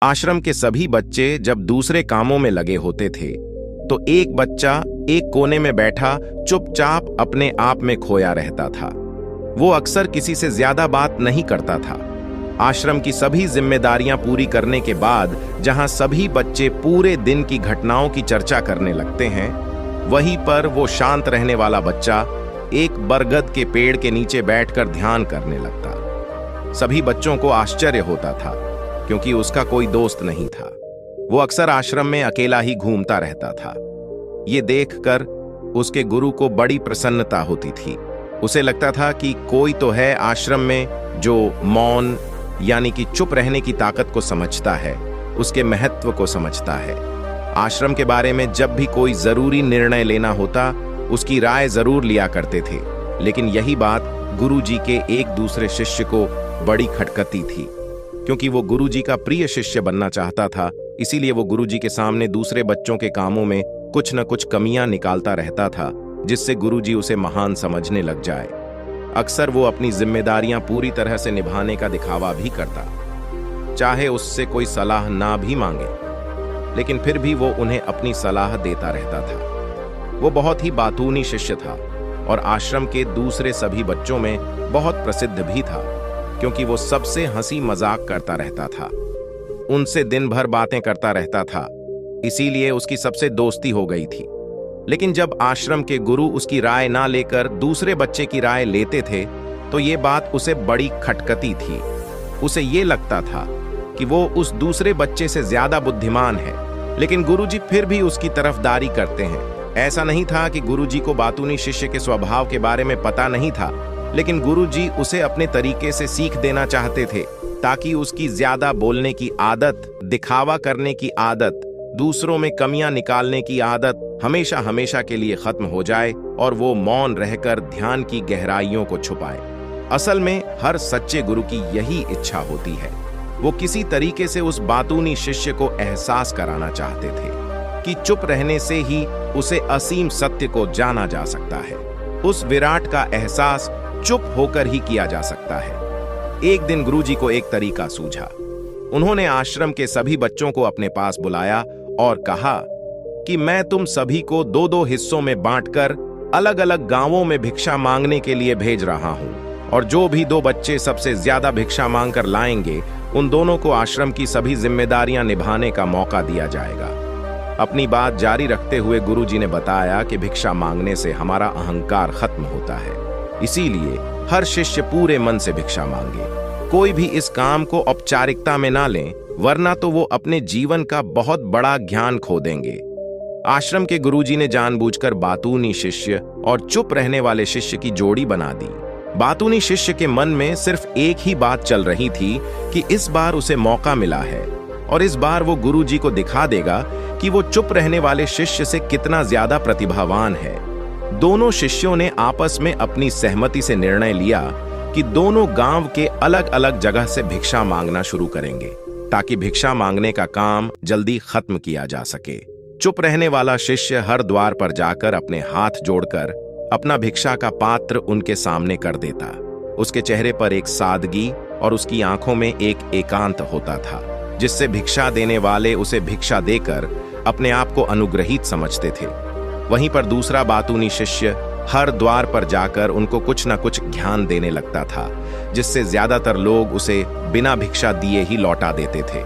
आश्रम के सभी बच्चे जब दूसरे कामों में लगे होते थे तो एक बच्चा एक कोने में बैठा चुपचाप अपने आप में खोया रहता था। वो अक्सर किसी से ज्यादा बात नहीं करता था। आश्रम की सभी जिम्मेदारियां पूरी करने के बाद जहां सभी बच्चे पूरे दिन की घटनाओं की चर्चा करने लगते हैं, वहीं पर वो शांत रहने वाला बच्चा एक बरगद के पेड़ के नीचे बैठकर ध्यान करने लगता। सभी बच्चों को आश्चर्य होता था क्योंकि उसका कोई दोस्त नहीं था। वो अक्सर आश्रम में अकेला ही घूमता रहता था। ये देखकर उसके गुरु को बड़ी प्रसन्नता होती थी। उसे लगता था कि कोई तो है आश्रम में जो मौन यानी कि चुप रहने की ताकत को समझता है, उसके महत्व को समझता है। आश्रम के बारे में जब भी कोई जरूरी निर्णय लेना होता, उसकी राय जरूर लिया करते थे। लेकिन यही बात गुरुजी के एक दूसरे शिष्य को बड़ी खटकती थी। क्योंकि वो गुरुजी का प्रिय शिष्य बनना चाहता था, इसीलिए वो गुरुजी के सामने दूसरे बच्चों के कामों में कुछ न कुछ कमियां निकालता रहता था, जिससे गुरुजी उसे महान समझने लग जाए। अक्सर वो अपनी जिम्मेदारियां पूरी तरह से निभाने का दिखावा भी करता, चाहे उससे कोई सलाह ना भी मांगे, लेकिन फिर भी वो उन्हें अपनी सलाह देता रहता था। वो बहुत ही बातूनी शिष्य था और आश्रम के दूसरे सभी बच्चों में बहुत प्रसिद्ध भी था, क्योंकि वो सबसे हंसी मजाक करता रहता था, उनसे दिन भर बातें करता रहता था। इसीलिए उसकी सबसे दोस्ती हो गई थी। लेकिन जब आश्रम के गुरु उसकी राय ना लेकर दूसरे बच्चे की राय लेते थे तो ये बात उसे बड़ी खटकती थी। उसे ये लगता था कि वो उस दूसरे बच्चे से ज्यादा बुद्धिमान है, लेकिन गुरुजी फिर भी उसकी तरफदारी करते हैं। ऐसा नहीं था कि गुरुजी को बातूनी शिष्य के स्वभाव के बारे में पता नहीं था, लेकिन गुरुजी उसे अपने तरीके से सीख देना चाहते थे, ताकि उसकी ज्यादा बोलने की आदत, दिखावा करने की आदत, दूसरों में कमियां निकालने की आदत हमेशा हमेशा के लिए खत्म हो जाए और वो मौन रहकर ध्यान की गहराइयों को छुपाए। असल में हर सच्चे गुरु की यही इच्छा होती है। वो किसी तरीके से उस बातूनी शिष्य को एहसास कराना चाहते थे कि चुप रहने से ही उसे असीम सत्य को जाना जा सकता है। उस विराट का एहसास चुप होकर ही किया जा सकता है। एक दिन गुरुजी को एक तरीका सूझा। उन्होंने आश्रम के सभी बच्चों को अपने पास बुलाया और कहा कि मैं तुम सभी को दो दो हिस्सों में बांटकर अलग अलग गांवों में भिक्षा मांगने के लिए भेज रहा हूं, और जो भी दो बच्चे सबसे ज्यादा भिक्षा मांगकर लाएंगे, उन दोनों को आश्रम की सभी जिम्मेदारियां निभाने का मौका दिया जाएगा। अपनी बात जारी रखते हुए गुरुजी ने बताया कि भिक्षा मांगने से हमारा अहंकार खत्म होता है, इसीलिए हर शिष्य पूरे मन से भिक्षा मांगे। कोई भी इस काम को औपचारिकता में ना लें, वरना तो वो अपने जीवन का बहुत बड़ा ज्ञान खो देंगे। आश्रम के गुरुजी ने जानबूझकर बातूनी शिष्य और चुप रहने वाले शिष्य की जोड़ी बना दी। बातूनी शिष्य के मन में सिर्फ एक ही बात चल रही थी कि इस बार उसे मौका मिला है और इस बार वो गुरुजी को दिखा देगा कि वो चुप रहने वाले शिष्य से कितना ज्यादा प्रतिभावान है। दोनों शिष्यों ने आपस में अपनी सहमति से निर्णय लिया कि दोनों गांव के अलग अलग जगह से भिक्षा मांगना शुरू करेंगे, ताकि भिक्षा मांगने का काम जल्दी खत्म किया जा सके। चुप रहने वाला शिष्य हर द्वार पर जाकर अपने हाथ जोड़कर अपना भिक्षा का पात्र उनके सामने कर देता। उसके चेहरे पर एक सादगी और उसकी आंखों में एक एकांत होता था, जिससे भिक्षा देने वाले उसे भिक्षा देकर अपने आप को अनुग्रहित समझते थे। वहीं पर दूसरा बातूनी शिष्य हर द्वार पर जाकर उनको कुछ न कुछ ज्ञान देने लगता था, जिससे ज्यादातर लोग उसे बिना भिक्षा दिए ही लौटा देते थे।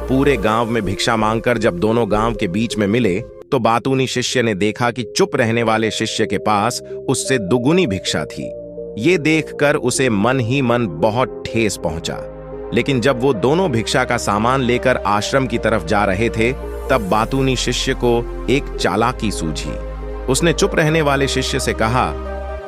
पूरे गांव में भिक्षा मांगकर जब दोनों गांव के बीच में मिले तो बातूनी शिष्य ने देखा कि चुप रहने वाले शिष्य के पास उससे दुगुनी भिक्षा थी। ये देखकर उसे मन ही मन बहुत ठेस पहुंचा। लेकिन जब वो दोनों भिक्षा का सामान लेकर आश्रम की तरफ जा रहे थे, तब बातूनी शिष्य को एक चालाकी सूझी। उसने चुप रहने वाले शिष्य से कहा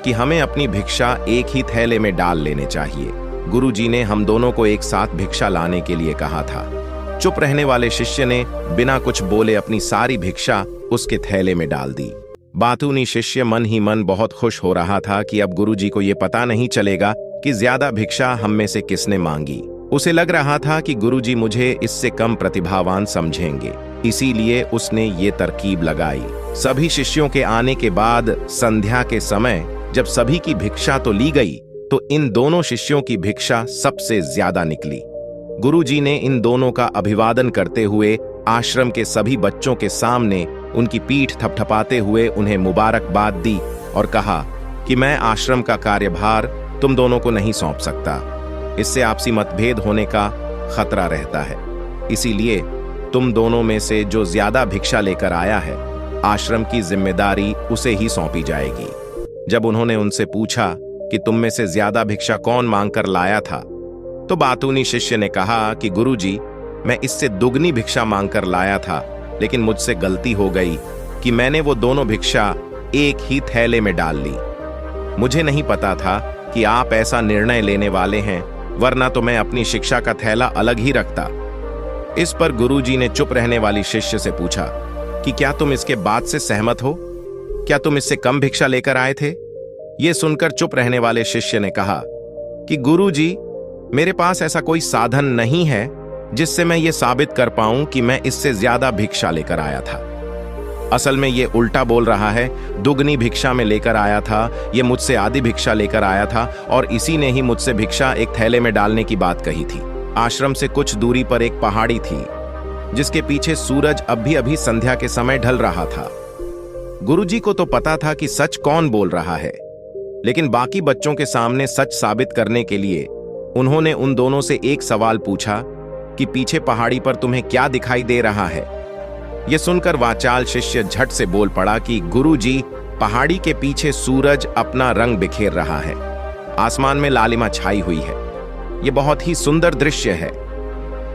कि हमें अपनी भिक्षा एक ही थैले में डाल लेने चाहिए। गुरुजी ने हम दोनों को एक साथ भिक्षा लाने के लिए कहा था। चुप रहने वाले शिष्य ने बिना कुछ बोले अपनी सारी भिक्षा उसके थैले में डाल दी। बातूनी शिष्य मन ही मन बहुत खुश हो रहा था कि अब गुरुजी को यह पता नहीं चलेगा कि ज्यादा भिक्षा हम में से किसने मांगी। उसे लग रहा था कि गुरुजी मुझे इससे कम प्रतिभावान समझेंगे, इसीलिए उसने ये तरकीब लगाई। सभी शिष्यों के आने के बाद संध्या के समय जब सभी की भिक्षा तो ली गई, तो इन दोनों शिष्यों की भिक्षा सबसे ज्यादा निकली। गुरुजी ने इन दोनों का अभिवादन करते हुए आश्रम के सभी बच्चों के सामने उनकी पीठ थपथपाते हुए उन्हें मुबारकबाद दी और कहा कि मैं आश्रम का कार्यभार तुम दोनों को नहीं सौंप सकता। इससे आपसी मतभेद होने का खतरा रहता है। इसीलिए तुम दोनों में से जो ज्यादा भिक्षा लेकर आया है, आश्रम की जिम्मेदारी उसे ही सौंपी जाएगी। जब उन्होंने उनसे पूछा कि तुम में से ज्यादा भिक्षा कौन मांगकर लाया था, तो बातूनी शिष्य ने कहा कि गुरुजी, मैं इससे दुगनी भिक्षा मांगकर लाया था, लेकिन मुझसे गलती हो गई कि मैंने वो दोनों भिक्षा एक ही थैले में डाल ली। मुझे नहीं पता था कि आप ऐसा निर्णय लेने वाले हैं, वरना तो मैं अपनी शिक्षा का थैला अलग ही रखता। इस पर गुरुजी ने चुप रहने वाली शिष्य से पूछा कि क्या तुम इसके बाद से सहमत हो? क्या तुम इससे कम भिक्षा लेकर आए थे? यह सुनकर चुप रहने वाले शिष्य ने कहा कि गुरुजी, मेरे पास ऐसा कोई साधन नहीं है जिससे मैं ये साबित कर पाऊं कि मैं इससे ज्यादा भिक्षा लेकर आया था। असल में ये उल्टा बोल रहा है, दुगनी भिक्षा में लेकर आया था, ये मुझसे आधी भिक्षा लेकर आया था और इसी ने ही मुझसे भिक्षा एक थैले में डालने की बात कही थी। आश्रम से कुछ दूरी पर एक पहाड़ी थी जिसके पीछे सूरज अभी अभी संध्या के समय ढल रहा था। गुरुजी को तो पता था कि सच कौन बोल रहा है, लेकिन बाकी बच्चों के सामने सच साबित करने के लिए उन्होंने उन दोनों से एक सवाल पूछा कि पीछे पहाड़ी पर तुम्हें क्या दिखाई दे रहा है? यह सुनकर वाचाल शिष्य झट से बोल पड़ा कि गुरुजी, पहाड़ी के पीछे सूरज अपना रंग बिखेर रहा है। आसमान में लालिमा छाई हुई है। यह बहुत ही सुंदर दृश्य है।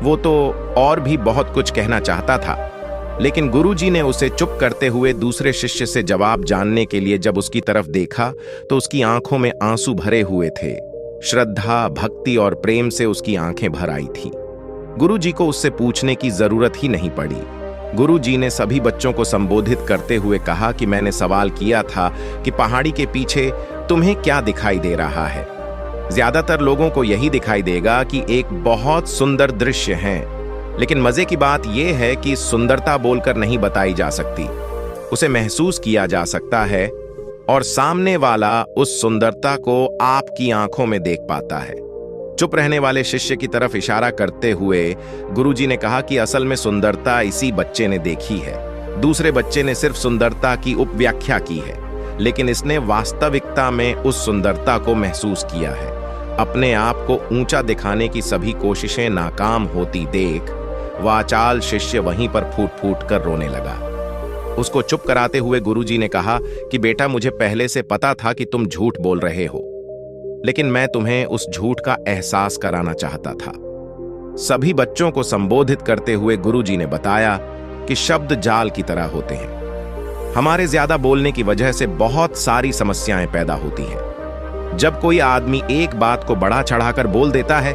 वो तो और भी बहुत कुछ कहना चाहता था, लेकिन गुरुजी ने उसे चुप करते हुए दूसरे शिष्य से जवाब जानने के लिए जब उसकी तरफ देखा तो उसकी आंखों में आंसू भरे हुए थे। श्रद्धा, भक्ति और प्रेम से उसकी आंखें भर आई थी। गुरुजी को उससे पूछने की जरूरत ही नहीं पड़ी। गुरुजी ने सभी बच्चों को संबोधित करते हुए कहा कि मैंने सवाल किया था कि पहाड़ी के पीछे तुम्हें क्या दिखाई दे रहा है। ज्यादातर लोगों को यही दिखाई देगा कि एक बहुत सुंदर दृश्य है, लेकिन मजे की बात यह है कि सुंदरता बोलकर नहीं बताई जा सकती, उसे महसूस किया जा सकता है और सामने वाला उस सुंदरता को आपकी आंखों में देख पाता है। चुप रहने वाले शिष्य की तरफ इशारा करते हुए गुरुजी ने कहा कि असल में सुंदरता इसी बच्चे ने देखी है। दूसरे बच्चे ने सिर्फ सुंदरता की उपव्याख्या की है, लेकिन इसने वास्तविकता में उस सुंदरता को महसूस किया है। अपने आप को ऊंचा दिखाने की सभी कोशिशें नाकाम होती देख वाचाल शिष्य वहीं पर फूट फूट कर रोने लगा। उसको चुप कराते हुए गुरुजी ने कहा कि बेटा, मुझे पहले से पता था कि तुम झूठ बोल रहे हो, लेकिन मैं तुम्हें उस झूठ का एहसास कराना चाहता था। सभी बच्चों को संबोधित करते हुए गुरुजी ने बताया कि शब्द जाल की तरह होते हैं। हमारे ज्यादा बोलने की वजह से बहुत सारी समस्याएं पैदा होती हैं। जब कोई आदमी एक बात को बढ़ा चढ़ाकर बोल देता है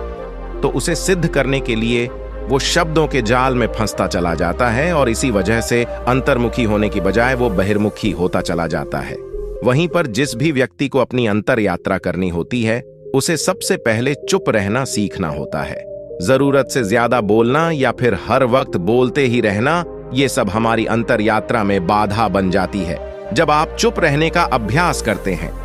तो उसे सिद्ध करने के लिए वो शब्दों के जाल में फंसता चला जाता है और इसी वजह से अंतर्मुखी होने की बजाय वो बहिर्मुखी होता चला जाता है। वहीं पर जिस भी व्यक्ति को अपनी अंतर यात्रा करनी होती है, उसे सबसे पहले चुप रहना सीखना होता है। जरूरत से ज्यादा बोलना या फिर हर वक्त बोलते ही रहना, ये सब हमारी अंतर यात्रा में बाधा बन जाती है। जब आप चुप रहने का अभ्यास करते हैं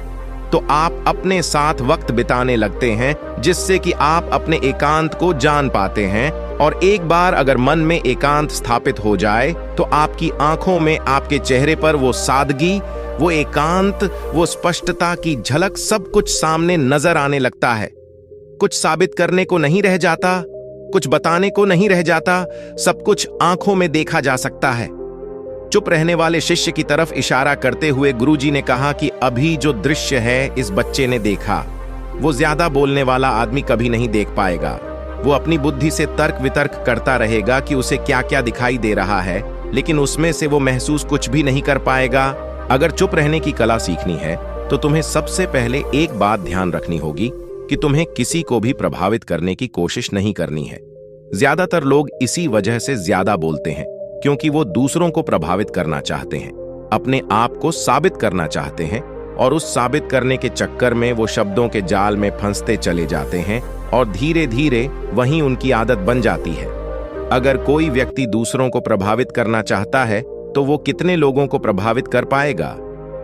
तो आप अपने साथ वक्त बिताने लगते हैं, जिससे कि आप अपने एकांत को जान पाते हैं। और एक बार अगर मन में एकांत स्थापित हो जाए तो आपकी आंखों में, आपके चेहरे पर वो सादगी, वो एकांत, वो स्पष्टता की झलक, सब कुछ सामने नजर आने लगता है। कुछ साबित करने को नहीं रह जाता, कुछ बताने को नहीं रह जाता, सब कुछ आंखों में देखा जा सकता है। चुप रहने वाले शिष्य की तरफ इशारा करते हुए गुरुजी ने कहा कि अभी जो दृश्य है इस बच्चे ने देखा, वो ज्यादा बोलने वाला आदमी कभी नहीं देख पाएगा। वो अपनी बुद्धि से तर्क वितर्क करता रहेगा कि उसे क्या क्या दिखाई दे रहा है, लेकिन उसमें से वो महसूस कुछ भी नहीं कर पाएगा। अगर चुप रहने की कला सीखनी है तो तुम्हें सबसे पहले एक बात ध्यान रखनी होगी कि तुम्हें किसी को भी प्रभावित करने की कोशिश नहीं करनी है। ज्यादातर लोग इसी वजह से ज्यादा बोलते हैं, क्योंकि वो दूसरों को प्रभावित करना चाहते हैं, अपने आप को साबित करना चाहते हैं, और उस साबित करने के चक्कर में वो शब्दों के जाल में फंसते चले जाते हैं और धीरे धीरे वहीं उनकी आदत बन जाती है। अगर कोई व्यक्ति दूसरों को प्रभावित करना चाहता है तो वो कितने लोगों को प्रभावित कर पाएगा?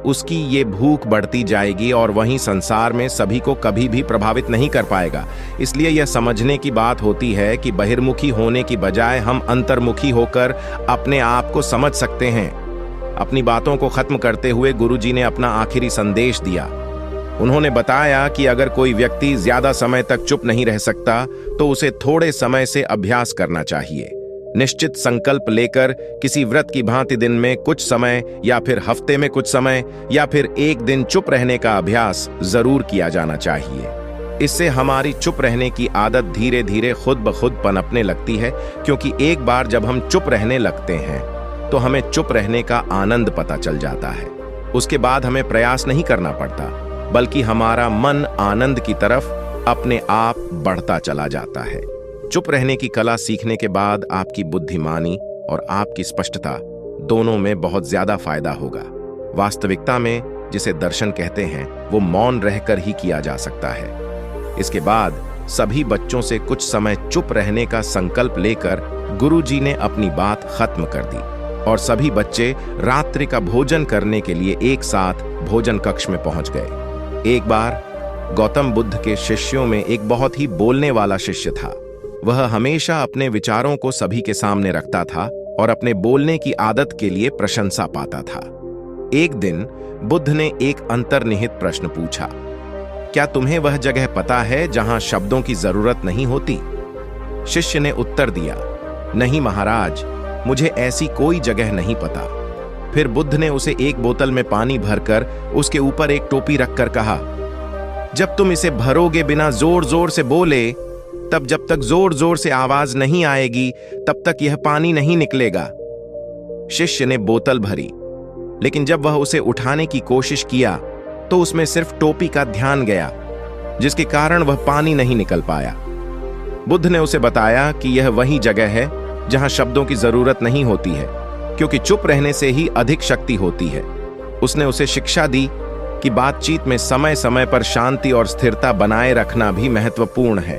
उसकी ये भूख बढ़ती जाएगी और वहीं संसार में सभी को कभी भी प्रभावित नहीं कर पाएगा। इसलिए यह समझने की बात होती है कि बहिर्मुखी होने की बजाय हम अंतर्मुखी होकर अपने आप को समझ सकते हैं। अपनी बातों को खत्म करते हुए गुरुजी ने अपना आखिरी संदेश दिया। उन्होंने बताया कि अगर कोई व्यक्ति ज्यादा समय तक चुप नहीं रह सकता तो उसे थोड़े समय से अभ्यास करना चाहिए। निश्चित संकल्प लेकर किसी व्रत की भांति दिन में कुछ समय या फिर हफ्ते में कुछ समय या फिर एक दिन चुप रहने का अभ्यास जरूर किया जाना चाहिए। इससे हमारी चुप रहने की आदत धीरे धीरे खुद ब खुद पनपने लगती है, क्योंकि एक बार जब हम चुप रहने लगते हैं तो हमें चुप रहने का आनंद पता चल जाता है। उसके बाद हमें प्रयास नहीं करना पड़ता, बल्कि हमारा मन आनंद की तरफ अपने आप बढ़ता चला जाता है। चुप रहने की कला सीखने के बाद आपकी बुद्धिमानी और आपकी स्पष्टता दोनों में बहुत ज्यादा फायदा होगा। वास्तविकता में जिसे दर्शन कहते हैं वो मौन रहकर ही किया जा सकता है। इसके बाद सभी बच्चों से कुछ समय चुप रहने का संकल्प लेकर गुरुजी ने अपनी बात खत्म कर दी और सभी बच्चे रात्रि का भोजन करने के लिए एक साथ भोजन कक्ष में पहुंच गए। एक बार गौतम बुद्ध के शिष्यों में एक बहुत ही बोलने वाला शिष्य था। वह हमेशा अपने विचारों को सभी के सामने रखता था और अपने बोलने की आदत के लिए प्रशंसा पाता था। एक दिन बुद्ध ने एक अंतर्निहित प्रश्न पूछा, क्या तुम्हें वह जगह पता है जहां शब्दों की जरूरत नहीं होती? शिष्य ने उत्तर दिया, नहीं महाराज, मुझे ऐसी कोई जगह नहीं पता। फिर बुद्ध ने उसे एक बोतल में पानी भरकर उसके ऊपर एक टोपी रखकर कहा, जब तुम इसे भरोगे बिना जोर जोर से बोले, तब जब तक जोर जोर से आवाज नहीं आएगी तब तक यह पानी नहीं निकलेगा। शिष्य ने बोतल भरी, लेकिन जब वह उसे उठाने की कोशिश किया तो उसमें सिर्फ टोपी का ध्यान गया, जिसके कारण वह पानी नहीं निकल पाया। बुद्ध ने उसे बताया कि यह वही जगह है जहां शब्दों की जरूरत नहीं होती है, क्योंकि चुप रहने से ही अधिक शक्ति होती है। उसने उसे शिक्षा दी कि बातचीत में समय समय पर शांति और स्थिरता बनाए रखना भी महत्वपूर्ण है।